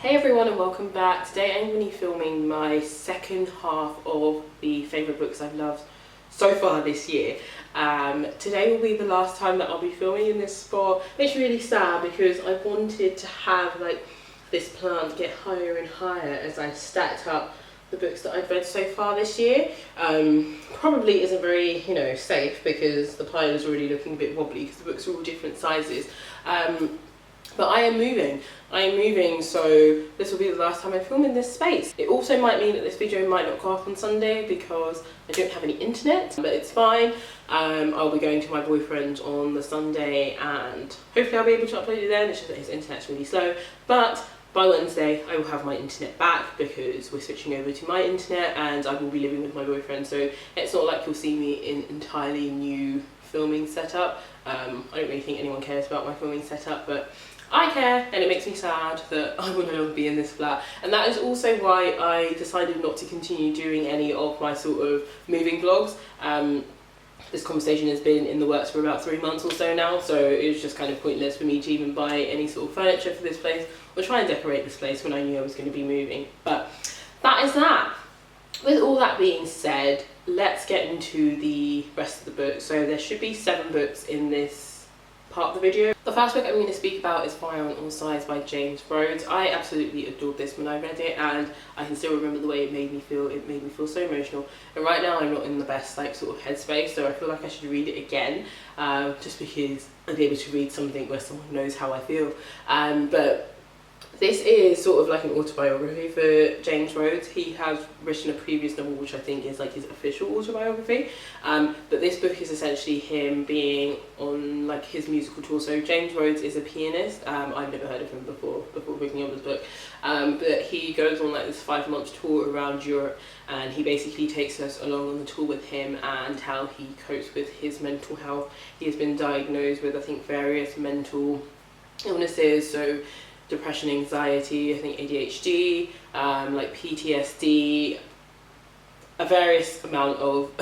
Hey everyone and welcome back. Today I'm going to be filming my second half of the favourite books I've loved so far this year. Today will be the last time that I'll be filming in this spot. It's really sad because I wanted to have this plant get higher and higher as I stacked up the books that I've read so far this year. Probably isn't very, safe because the pile is already looking a bit wobbly because the books are all different sizes. But I am moving, so this will be the last time I film in this space. It also might mean that this video might not go up on Sunday because I don't have any internet, but it's fine. I'll be going to my boyfriend on the Sunday and hopefully I'll be able to upload it then. It's just that his internet's really slow. But by Wednesday I will have my internet back because we're switching over to my internet and I will be living with my boyfriend, so it's not like you'll see me in entirely new filming setup. I don't really think anyone cares about my filming setup, but I care, and it makes me sad that I will no longer be in this flat. And that is also why I decided not to continue doing any of my sort of moving vlogs. This conversation has been in the works for about 3 months or so now, so it was just kind of pointless for me to even buy any sort of furniture for this place or try and decorate this place when I knew I was going to be moving. But that is that. With all that being said, let's get into the rest of the book. So there should be 7 books in this part of the video. The first book I'm going to speak about is Fire on All Sides by James Rhodes. I absolutely adored this when I read it, and I can still remember the way it made me feel. It made me feel so emotional. And right now I'm not in the best sort of headspace, so I feel like I should read it again, just because I'd be able to read something where someone knows how I feel. But this is sort of like an autobiography for James Rhodes. He has written a previous novel which I think is like his official autobiography, but this book is essentially him being on his musical tour. So James Rhodes is a pianist. I've never heard of him before picking up this book, but he goes on this 5-month tour around Europe, and he basically takes us along on the tour with him and how he copes with his mental health. He has been diagnosed with, I think, various mental illnesses, so depression, anxiety, I think ADHD, PTSD, a various amount of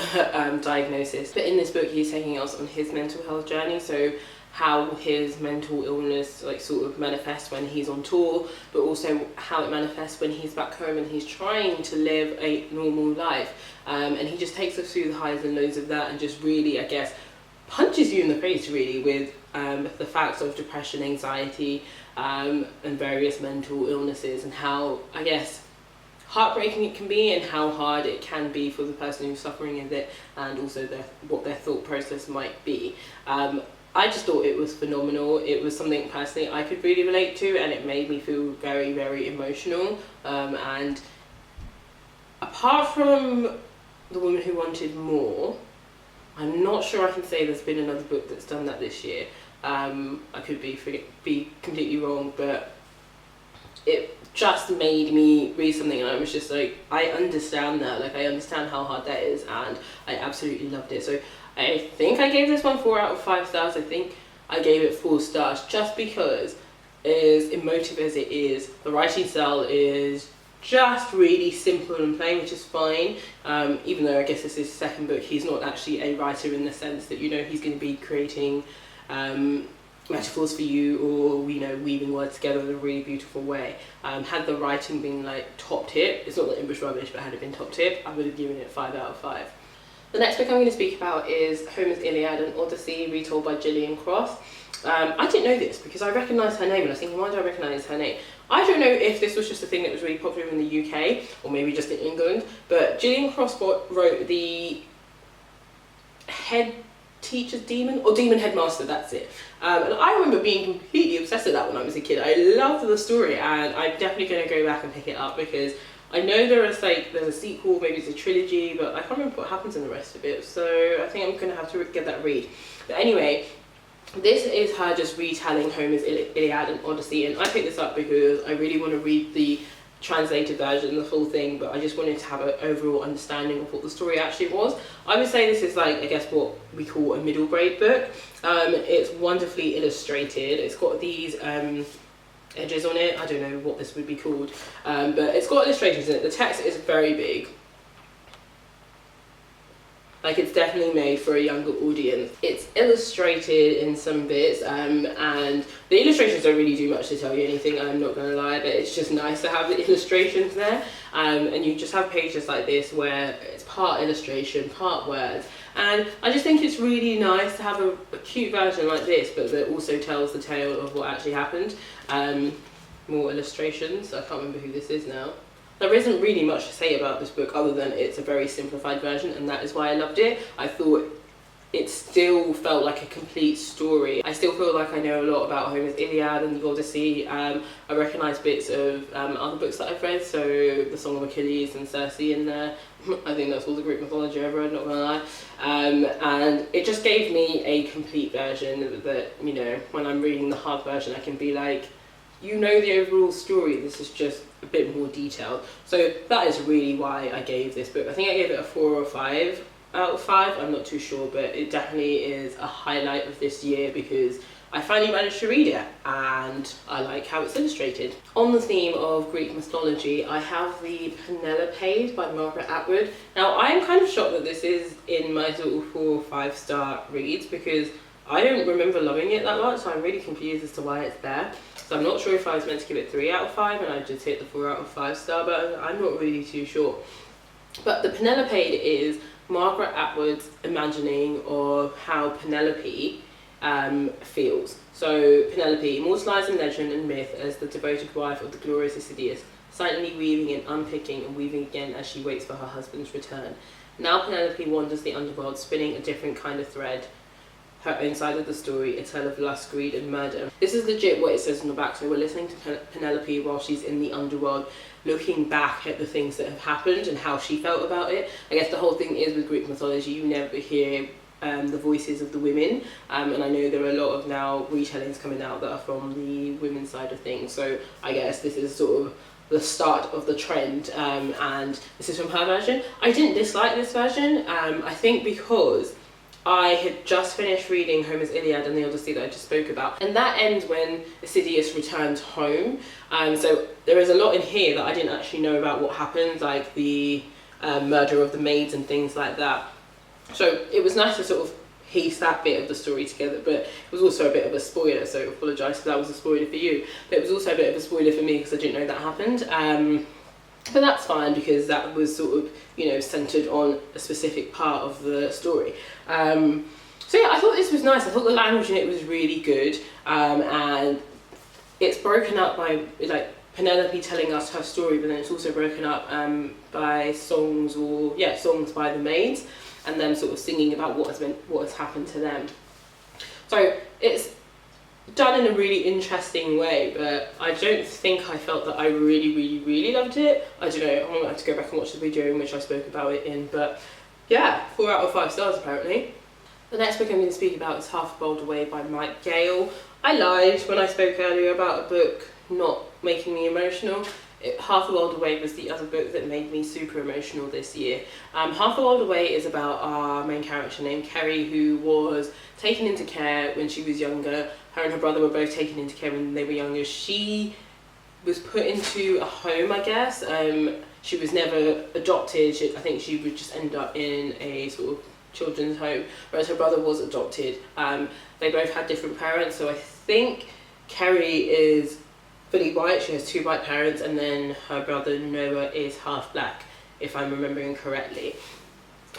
diagnosis. But in this book he's taking us on his mental health journey, so how his mental illness sort of manifests when he's on tour, but also how it manifests when he's back home and he's trying to live a normal life. And he just takes us through the highs and lows of that and just really, I guess, punches you in the face really with the facts of depression, anxiety, and various mental illnesses, and how, I guess, heartbreaking it can be and how hard it can be for the person who's suffering with it, and also what their thought process might be. I just thought it was phenomenal. It was something personally I could really relate to, and it made me feel very, very emotional. And apart from The Woman Who Wanted More, I'm not sure I can say there's been another book that's done that this year. I could be completely wrong, but it just made me read something and I was just like, I understand that, I understand how hard that is, and I absolutely loved it. So I think I gave this one 4 out of 5 stars. I think I gave it 4 stars just because, as emotive as it is, the writing style is just really simple and plain, which is fine. Even though I guess this is his second book, he's not actually a writer in the sense that he's going to be creating metaphors for you, or weaving words together in a really beautiful way. Had the writing been top tip, it's not that it was rubbish, but had it been top tip, I would have given it 5 out of 5. The next book I'm going to speak about is Homer's Iliad and Odyssey, retold by Gillian. I didn't know this because I recognised her name, and I was thinking, why do I recognise her name? I don't know if this was just a thing that was really popular in the UK or maybe just in England, but Gillian wrote the Head Teacher's Demon, or Demon Headmaster, that's it. And I remember being completely obsessed with that when I was a kid. I loved the story, and I'm definitely going to go back and pick it up because I know there's a sequel, maybe it's a trilogy, but I can't remember what happens in the rest of it, so I think I'm going to have to get that read. But anyway, this is her just retelling Homer's Iliad and Odyssey, and I picked this up because I really want to read the translated version, the full thing, but I just wanted to have an overall understanding of what the story actually was. I would say this is I guess what we call a middle grade book. It's wonderfully illustrated. It's got these edges on it. I don't know what this would be called, but it's got illustrations in it. The text is very big. Like, it's definitely made for a younger audience. It's illustrated in some bits, and the illustrations don't really do much to tell you anything, I'm not gonna lie, but it's just nice to have the illustrations there. And you just have pages like this where it's part illustration, part words. And I just think it's really nice to have a cute version like this, but that also tells the tale of what actually happened. More illustrations. I can't remember who this is now. There isn't really much to say about this book other than it's a very simplified version, and that is why I loved it. I thought it still felt like a complete story. I still feel like I know a lot about Homer's Iliad and the Odyssey. I recognise bits of other books that I've read, so the Song of Achilles and Circe in there. I think that's all the Greek mythology I've read, not gonna lie. And it just gave me a complete version that, you know, when I'm reading the hard version, I can be like, you know the overall story, this is just a bit more detailed. So that is really why I gave this book. I think I gave it a 4 or 5 out of 5, I'm not too sure, but it definitely is a highlight of this year because I finally managed to read it and I like how it's illustrated. On the theme of Greek mythology, I have the Penelopiad by Margaret Atwood. Now, I am kind of shocked that this is in my sort of 4 or 5 star reads because I don't remember loving it that much, so I'm really confused as to why it's there. So I'm not sure if I was meant to give it 3 out of 5 and I just hit the 4 out of 5 star button. I'm not really too sure. But the Penelopiad is Margaret Atwood's imagining of how Penelope feels. So Penelope, immortalised in legend and myth as the devoted wife of the glorious Asidius, silently weaving and unpicking and weaving again as she waits for her husband's return. Now Penelope wanders the underworld, spinning a different kind of thread, her own side of the story, a tale of lust, greed and murder. This is legit what it says on the back, so we're listening to Penelope while she's in the underworld, looking back at the things that have happened and how she felt about it. I guess the whole thing is with Greek mythology, you never hear the voices of the women, and I know there are a lot of now retellings coming out that are from the women's side of things, so I guess this is sort of the start of the trend, and this is from her version. I didn't dislike this version, I think because I had just finished reading Homer's Iliad and the Odyssey that I just spoke about, and that ends when Asidius returns home. So there is a lot in here that I didn't actually know about what happened, like the murder of the maids and things like that. So it was nice to sort of piece that bit of the story together, but it was also a bit of a spoiler, so I apologise if that was a spoiler for you, but it was also a bit of a spoiler for me because I didn't know that happened. But that's fine because that was sort of, you know, centred on a specific part of the story. So yeah, I thought this was nice. I thought the language in it was really good, and it's broken up by like Penelope telling us her story, but then it's also broken up by songs by the maids, and them sort of singing about what has happened to them. So it's done in a really interesting way, but I don't think I felt that I really loved it. I don't know, I'm gonna have to go back and watch the video in which I spoke about it in, but yeah, 4 out of 5 stars apparently. The next book I'm going to speak about is Half a World Away by Gayle. I lied when I spoke earlier about a book not making me emotional. Half a World Away was the other book that made me super emotional this year. Half a World Away is about our main character named Kerry, who was taken into care when she was younger. Her and her brother were both taken into care when they were younger. She was put into a home, I guess. She was never adopted. I think she would just end up in a sort of children's home, whereas her brother was adopted. They both had different parents, so I think Kerry is fully white. She has 2 white parents, and then her brother Noah is half black, if I'm remembering correctly.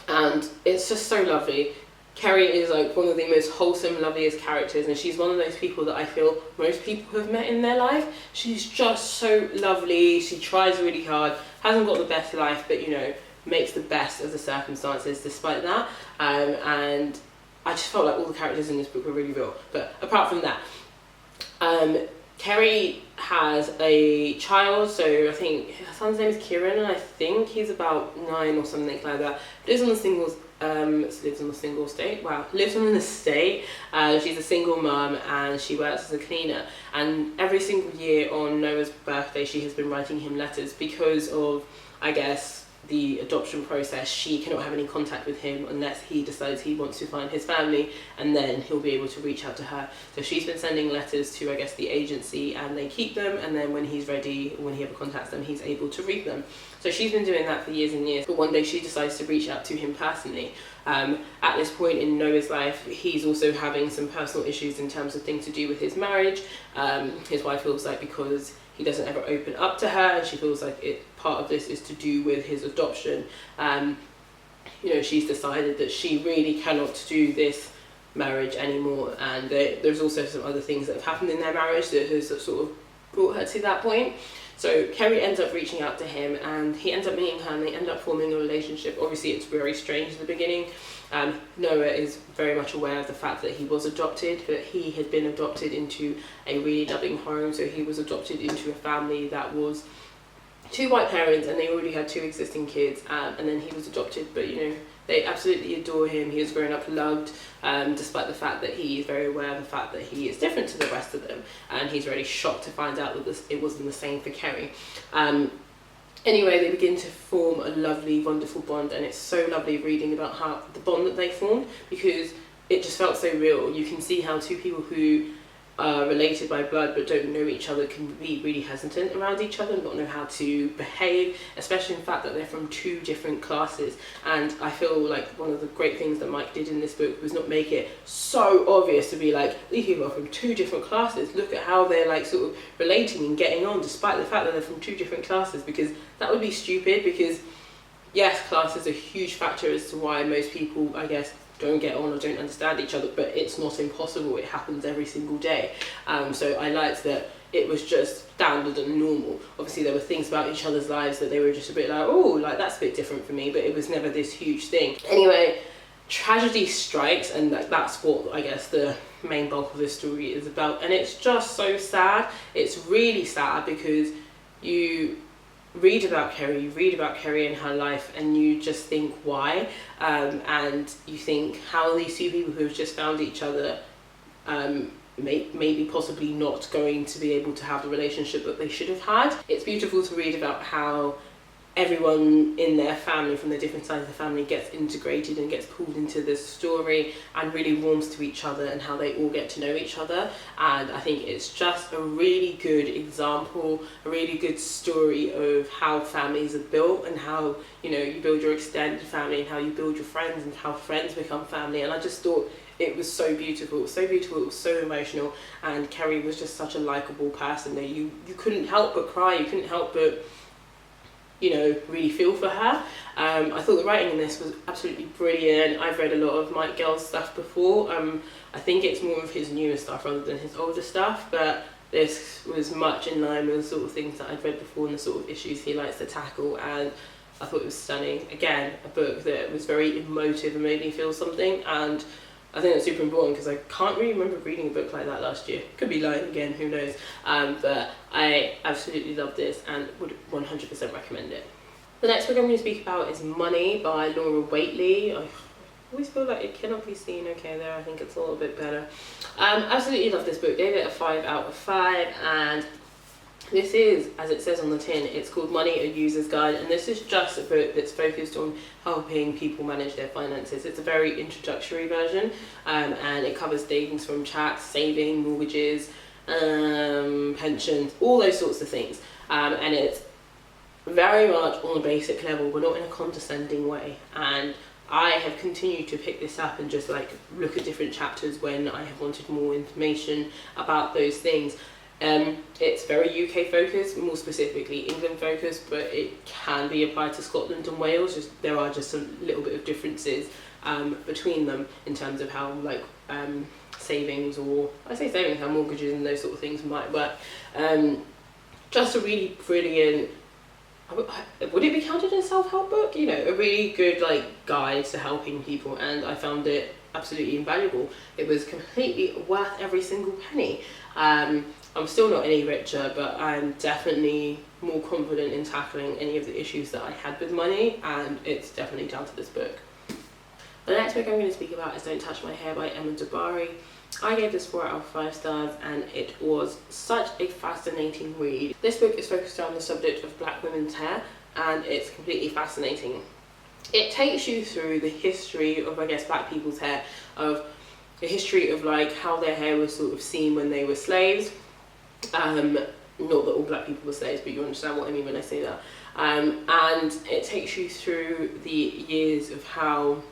And it's just so lovely. Kerry is like one of the most wholesome, loveliest characters, and she's one of those people that I feel most people have met in their life. She's just so lovely. She tries really hard, hasn't got the best life, but you know, makes the best of the circumstances despite that. And I just felt like all the characters in this book were really real. But apart from that, Kerry has a child, so I think her son's name is Kieran, and I think he's about 9 or something like that. Lives on an estate. She's a single mum and she works as a cleaner. And every single year on Noah's birthday, she has been writing him letters because of, I guess, the adoption process, she cannot have any contact with him unless he decides he wants to find his family, and then he'll be able to reach out to her. So she's been sending letters to, I guess, the agency, and they keep them, and then when he's ready, when he ever contacts them, he's able to read them. So she's been doing that for years and years, but one day she decides to reach out to him personally. At this point in Noah's life, he's also having some personal issues in terms of things to do with his marriage. His wife feels like because he doesn't ever open up to her, and she feels like part of this is to do with his adoption. You know, she's decided that she really cannot do this marriage anymore, and there's also some other things that have happened in their marriage that has sort of brought her to that point. So Kerry ends up reaching out to him, and he ends up meeting her, and they end up forming a relationship. Obviously it's very strange at the beginning. Noah is very much aware of the fact that he was adopted, but he had been adopted into a really loving home. So he was adopted into a family that was 2 white parents, and they already had 2 existing kids, and then he was adopted. But you know, they absolutely adore him. He has grown up loved, despite the fact that he is very aware of the fact that he is different to the rest of them, and he's really shocked to find out that it wasn't the same for Kerry. Anyway, they begin to form a lovely, wonderful bond, and it's so lovely reading about how the bond that they formed, because it just felt so real. You can see how 2 people who are related by blood but don't know each other can be really hesitant around each other and not know how to behave, especially in the fact that they're from 2 different classes. And I feel like one of the great things that Mike did in this book was not make it so obvious to be like, these people are from 2 different classes, look at how they're like sort of relating and getting on despite the fact that they're from 2 different classes, because that would be stupid. Because yes, class is a huge factor as to why most people, I guess, don't get on or don't understand each other, but it's not impossible. It happens every single day. So I liked that it was just standard and normal. Obviously there were things about each other's lives that they were just a bit like, oh, like that's a bit different for me, but it was never this huge thing. Anyway, tragedy strikes, and that's what I guess the main bulk of this story is about, and it's just so sad. It's really sad because you read about Kerry and her life, and you just think why, and you think how are these 2 people who have just found each other maybe possibly not going to be able to have the relationship that they should have had. It's beautiful to read about how everyone in their family, from the different sides of the family, gets integrated and gets pulled into this story and really warms to each other, and how they all get to know each other. And I think it's just a really good example, a really good story of how families are built, and how, you know, you build your extended family, and how you build your friends, and how friends become family. And I just thought it was so beautiful. It was so beautiful, it was so emotional, and Kerry was just such a likeable person that you couldn't help but cry, you couldn't help but, you know, really feel for her. I thought the writing in this was absolutely brilliant. I've read a lot of Mike Gayle's stuff before. I think it's more of his newer stuff rather than his older stuff, but this was much in line with the sort of things that I'd read before and the sort of issues he likes to tackle, and I thought it was stunning. Again, a book that was very emotive and made me feel something, and I think that's super important because I can't really remember reading a book like that last year. Could be lying again, who knows. But I absolutely love this and would 100% recommend it. The next book I'm going to speak about is Money by Laura Whateley. I always feel like it cannot be seen okay there. I think it's a little bit better. Absolutely love this book. Gave it a 5 out of 5, and this is, as it says on the tin, it's called Money, A User's Guide, and this is just a book that's focused on helping people manage their finances. It's a very introductory version, and it covers things from tax, saving, mortgages, pensions, all those sorts of things. And it's very much on a basic level, but not in a condescending way. And I have continued to pick this up and just like look at different chapters when I have wanted more information about those things. It's very UK focused, more specifically England focused, but it can be applied to Scotland and Wales. There are just a little bit of differences between them in terms of how like savings, or I say savings, how mortgages and those sort of things might work. Just a really brilliant, would it be counted as a self-help book? You know, a really good like guide to helping people, and I found it absolutely invaluable. It was completely worth every single penny. I'm still not any richer, but I'm definitely more confident in tackling any of the issues that I had with money, and it's definitely down to this book. The next book I'm going to speak about is Don't Touch My Hair by Emma Dabiri. I gave this 4 out of 5 stars, and it was such a fascinating read. This book is focused on the subject of black women's hair, and it's completely fascinating. It takes you through the history of, I guess, black people's hair, of the history of like how their hair was sort of seen when they were slaves. Not that all black people were slaves, but you understand what I mean when I say that. And it takes you through the years of how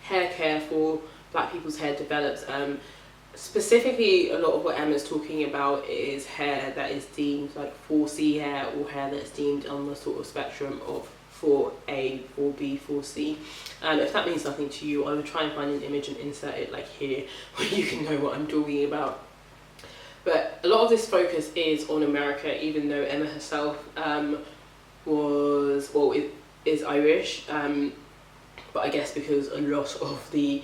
hair care for black people's hair develops. Specifically, a lot of what Emma's talking about is hair that is deemed like 4C hair, or hair that's deemed on the sort of spectrum of 4A, 4B, 4C. If that means nothing to you, I would try and find an image and insert it like here, where you can know what I'm talking about. But a lot of this focus is on America, even though Emma herself is Irish, but I guess because a lot of the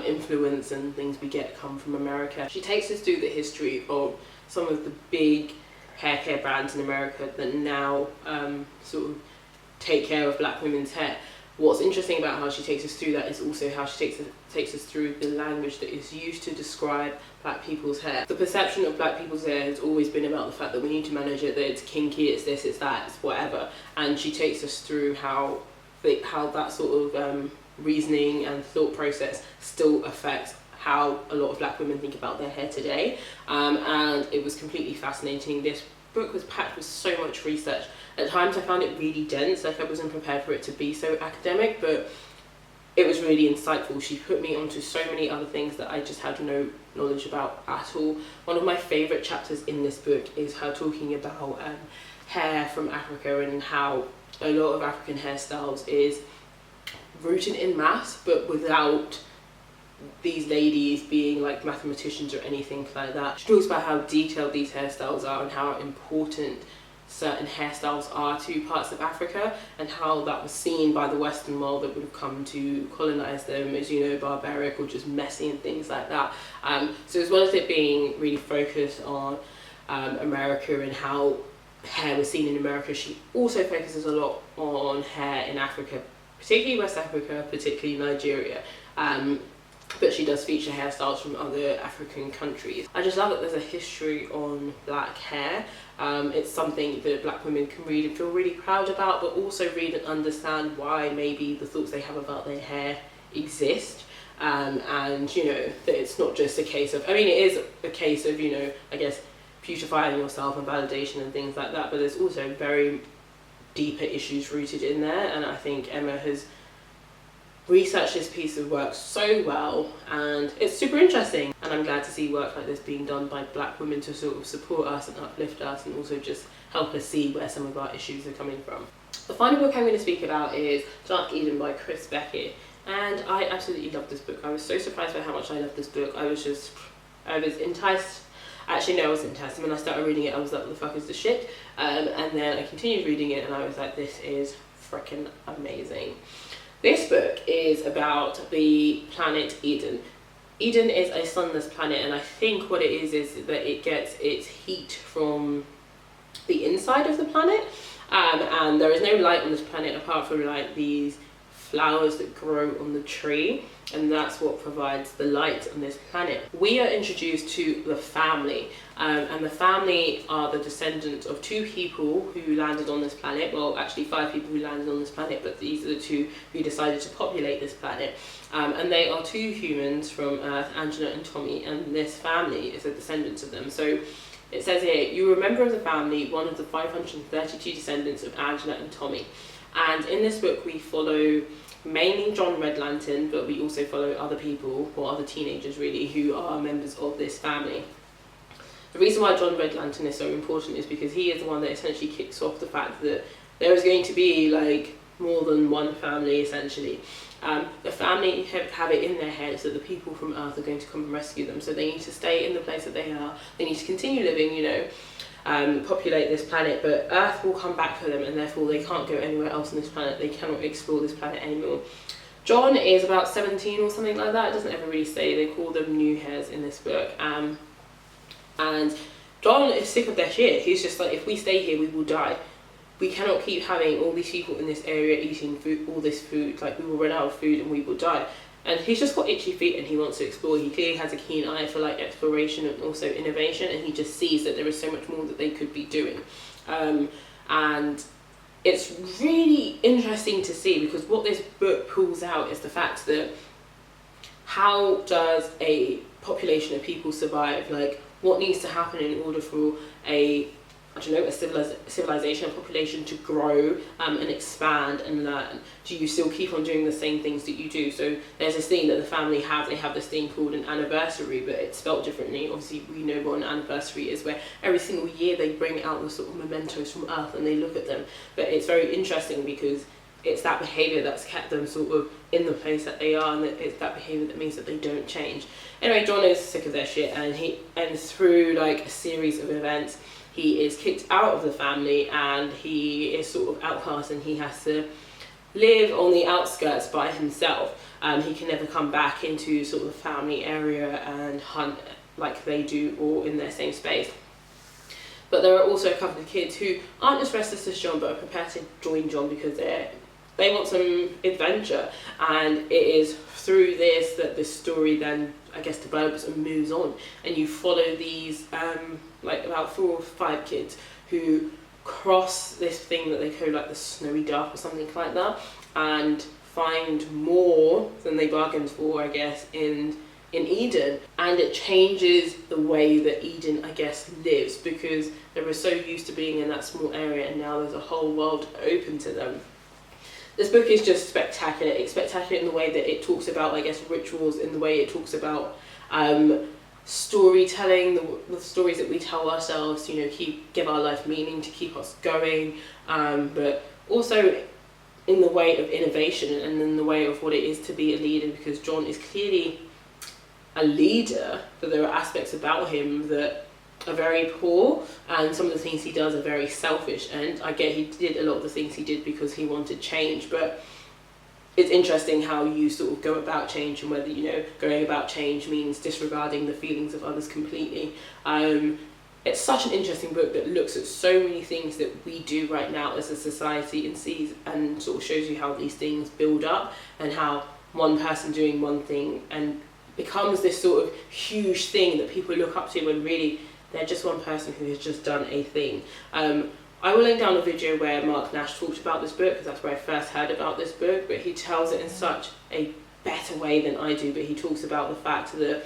influence and things we get come from America. She takes us through the history of some of the big hair care brands in America that now sort of take care of black women's hair. What's interesting about how she takes us through that is also how she takes us through the language that is used to describe black people's hair. The perception of black people's hair has always been about the fact that we need to manage it, that it's kinky, it's this, it's that, it's whatever. And she takes us through how that sort of reasoning and thought process still affects how a lot of black women think about their hair today. And it was completely fascinating. This book was packed with so much research. At times I found it really dense, like I wasn't prepared for it to be so academic, but it was really insightful. She put me onto so many other things that I just had no knowledge about at all. One of my favourite chapters in this book is her talking about hair from Africa and how a lot of African hairstyles is rooted in maths, but without these ladies being like mathematicians or anything like that. She talks about how detailed these hairstyles are and how important certain hairstyles are to parts of Africa, and how that was seen by the Western world that would have come to colonize them as, you know, barbaric or just messy and things like that. So as well as it being really focused on America and how hair was seen in America, she also focuses a lot on hair in Africa, particularly West Africa, particularly Nigeria. But she does feature hairstyles from other African countries. I just love that there's a history on black hair. It's something that black women can read and feel really proud about, but also read and understand why maybe the thoughts they have about their hair exist. And, you know, that it's not just a case of, I mean, it is a case of, you know, I guess, beautifying yourself and validation and things like that, but there's also very deeper issues rooted in there, and I think Emma has researched this piece of work so well, and it's super interesting, and I'm glad to see work like this being done by black women to sort of support us and uplift us, and also just help us see where some of our issues are coming from. The final book I'm going to speak about is Dark Eden by Beckett, and I absolutely love this book. I was so surprised by how much I loved this book. I was enticed. Actually, no, I wasn't enticed. When I started reading it, I was like, what the fuck is this shit? And then I continued reading it, and I was like, this is freaking amazing. This book is about the planet Eden. Eden is a sunless planet, and I think what it is that it gets its heat from the inside of the planet, and there is no light on this planet apart from like these flowers that grow on the tree, and that's what provides the light on this planet. We are introduced to the family, and the family are the descendants of 2 people who landed on this planet. Well, actually 5 people who landed on this planet, but these are the 2 who decided to populate this planet. And they are 2 humans from Earth, Angela and Tommy, and this family is a descendant of them. So it says here, you are a member of the family, one of the 532 descendants of Angela and Tommy. And in this book we follow mainly John Red Lantern, but we also follow other people, or other teenagers really, who are members of this family. The reason why John Red Lantern is so important is because he is the one that essentially kicks off the fact that there is going to be like more than one family essentially. The family have it in their heads that the people from Earth are going to come and rescue them, so they need to stay in the place that they are. They need to continue living, you know, populate this planet, but Earth will come back for them, and therefore they can't go anywhere else on this planet. They cannot explore this planet anymore. John is about 17 or something like that. It doesn't ever really say. They call them new hairs in this book. And John is sick of their shit. He's just like, if we stay here, we will die. We cannot keep having all these people in this area eating food, all this food. Like, we will run out of food and we will die. And he's just got itchy feet and he wants to explore. He clearly has a keen eye for like exploration and also innovation, and he just sees that there is so much more that they could be doing. And it's really interesting to see, because what this book pulls out is the fact that how does a population of people survive? Like, what needs to happen in order for a civilization, a population to grow and expand and learn? Do you still keep on doing the same things that you do? So there's this thing that the family have, they have this thing called an anniversary, but it's spelled differently. Obviously we know what an anniversary is, where every single year they bring out the sort of mementos from Earth and they look at them. But it's very interesting because it's that behaviour that's kept them sort of in the place that they are, and it's that behaviour that means that they don't change. Anyway, John is sick of their shit, and through like a series of events, he is kicked out of the family and he is sort of outcast, and he has to live on the outskirts by himself. He can never come back into sort of the family area and hunt like they do, or in their same space. But there are also a couple of kids who aren't as restless as John, but are prepared to join John because they want some adventure, and it is through this that this story then, I guess, develops and moves on, and you follow these like about 4 or 5 kids who cross this thing that they call like the snowy duck or something like that, and find more than they bargained for, I guess, in Eden. And it changes the way that Eden, I guess, lives, because they were so used to being in that small area, and now there's a whole world open to them. This book is just spectacular. It's spectacular in the way that it talks about, I guess, rituals, in the way it talks about storytelling, the stories that we tell ourselves, you know, give our life meaning, to keep us going, but also in the way of innovation and in the way of what it is to be a leader, because John is clearly a leader, but there are aspects about him that are very poor, and some of the things he does are very selfish, and I get he did a lot of the things he did because he wanted change, but it's interesting how you sort of go about change, and whether, you know, going about change means disregarding the feelings of others completely. It's such an interesting book that looks at so many things that we do right now as a society, and sees and sort of shows you how these things build up, and how one person doing one thing and becomes this sort of huge thing that people look up to, when really they're just one person who has just done a thing. I will link down a video where Mark Nash talked about this book, because that's where I first heard about this book, but he tells it in such a better way than I do. But he talks about the fact that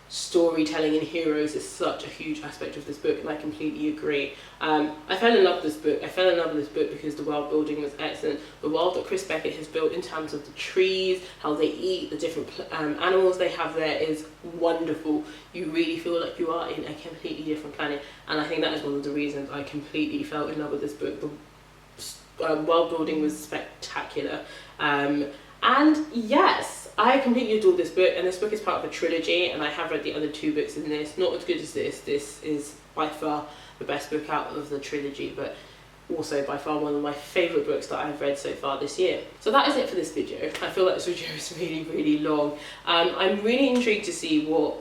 storytelling and heroes is such a huge aspect of this book, and I completely agree. I fell in love with this book. I fell in love with this book because the world building was excellent. The world that Chris Beckett has built in terms of the trees, how they eat, the different animals they have there is wonderful. You really feel like you are in a completely different planet, and I think that is one of the reasons I completely fell in love with this book. The world building was spectacular. And yes, I completely adore this book, and this book is part of a trilogy, and I have read the other 2 books in this. Not as good as this. This is by far the best book out of the trilogy, but also by far one of my favourite books that I've read so far this year. So that is it for this video. I feel like this video is really, really long. I'm really intrigued to see what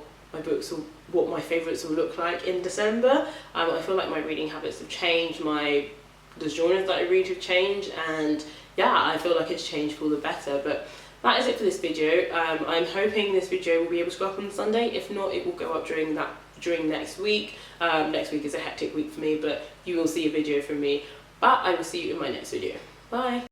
my favourites will look like in December. I feel like my reading habits have changed, the genres that I read have changed, and yeah, I feel like it's changed for the better. But that is it for this video. I'm hoping this video will be able to go up on Sunday. If not, it will go up during next week. Next week is a hectic week for me, but you will see a video from me. But I will see you in my next video. Bye.